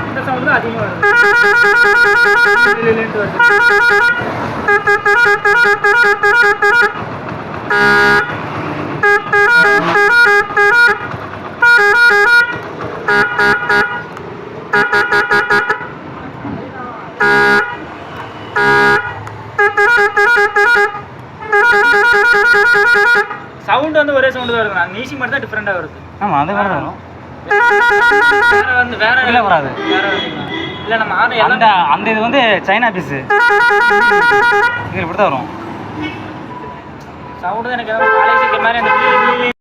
இந்த சவுண்ட் தான் அதிகமாக வருது. இல்லைன்ட்டு வருது. சவுண்ட் வந்து ஒரே சவுண்ட் தான் வருது. மியூசிக் மட்டும் தான் டிஃப்ரெண்டாக வருது. ஆமாம், அது வேறு வரும். வேற வந்து வேற இல்லை வராது. வேற இல்லை நம்ம அந்த இது வந்து சைனா பீஸு. இது இப்படி தான் வரும். சவுண்டு தான் எனக்கு காலேஜுக்கு மாதிரி அந்த